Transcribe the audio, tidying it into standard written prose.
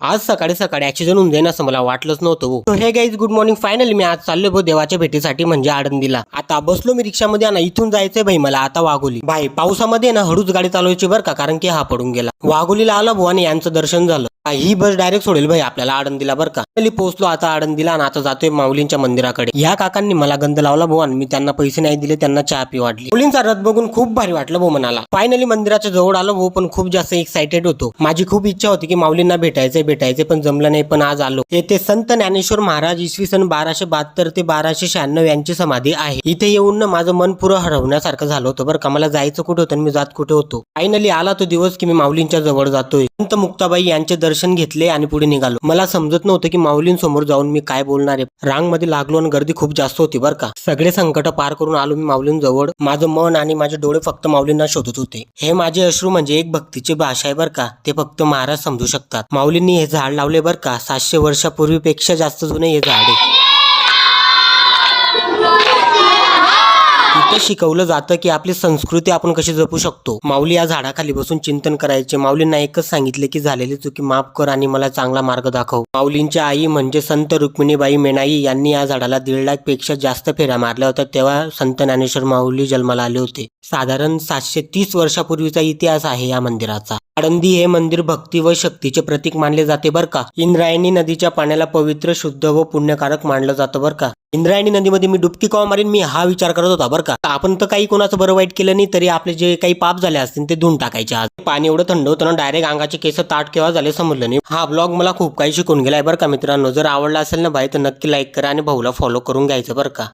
आज सकाळी सकाळी ऍक्सिडेंट होऊन जाईन असं मला वाटलंच नव्हतं हो. हे गाईज गुड मॉर्निंग. फायनली मी आज चाललो भाऊ देवाच्या भेटीसाठी म्हणजे आळंदीला. आता बसलो मी रिक्षामध्ये ना, इथून जायचंय भाई मला आता वाघोली. भाई पावसामध्ये ना हळूच गाडी चालवायची बरं का, कारण की हा पडून गेला. वाघोलीला आला भाऊ आणि यांचं दर्शन झालं. ही बस डायरेक्ट सोडेल भाई आपल्याला आळंदीला बरं का. पोहोचलो आता आळंदीला आणि आता जातोय माऊलींच्या मंदिराकडे. या काकांनी मला गंध लावला भाऊ आणि मी त्यांना पैसे नाही दिले, त्यांना चहा पी वाटली. मुलींचा रथ बघून खूप भारी वाटलं भाऊ मनाला. फायनली मंदिराच्या जवळ आलो भाऊ, पण खूप जास्त एक्साइटेड होतो. माझी खूप इच्छा होती की माऊलींना भेटायचे पण जमलं नाही. पण आज आलो. येथे संत ज्ञानेश्वर महाराज इसवी सन 1272 ते 1296 यांची समाधी आहे. इथे येऊन ना माझं मन पुरं हरवण्यासारखं झालं होतं बरं का. मला जायचं कुठे होतं आणि मी जात कुठे होतो. फायनली आला तो दिवस की मी माऊलींच्या जवळ जातोय. संत मुक्ताबाई यांचे दर्शन घेतले आणि पुढे निघालो. मला समजत नव्हतं की माऊलींसमोर जाऊन मी काय बोलणार आहे. रांगमध्ये लागलो आणि गर्दी खूप जास्त होती बरं का. सगळे संकट पार करून आलो मी माऊलींजवळ. माझं मन आणि माझे डोळे फक्त माऊलींना शोधत होते. हे माझे अश्रू म्हणजे एक भक्तीची भाषा आहे बरं का. ते फक्त महाराज समजू शकतात. माऊलींनी हे झाड लावले बरं का. 700 वर्षापूर्वीपेक्षा जास्त जुने हे झाड आहे. इथे शिकवलं जातं की आपली संस्कृती आपण कशी जपू शकतो. माऊली या झाडाखाली बसून चिंतन करायचे. माऊलींना एकच सांगितले की झालेली चुकी माफ कर आणि मला चांगला मार्ग दाखव. माऊलींच्या आई म्हणजे संत रुक्मिणीबाई मेणाई यांनी या झाडाला 1.5 लाख पेक्षा जास्त फेऱ्या मारल्या होत्या. तेव्हा संत ज्ञानेश्वर माऊली जन्माला आले होते. साधारण 730 वर्षापूर्वीचा इतिहास आहे या मंदिराचा. आळंदी हे मंदिर भक्ती व शक्तीचे प्रतीक मानले जाते बरं का. इंद्रायणी नदीच्या पाण्याला पवित्र, शुद्ध व पुण्यकारक मानलं जातं बरं का. इंद्रायणी नदीमध्ये मी डुबकी केव्हा मारीन मी हा विचार करत होता बरं का. आपण तर काही कोणाचं बरं वाईट केलं नाही, तरी आपले जे काही पाप झाले असतील ते धुवून टाकायचे. आज पाणी एवढं थंड होतं ना, डायरेक्ट अंगाचे केस ताट केव्हा झाले समजलं नाही. हा ब्लॉग मला खूप काही शिकून गेलाय बरं का मित्रांनो. जर आवडला असेल ना भाई तर नक्की लाईक करा आणि भाऊला फॉलो करून घ्यायचं बरं का.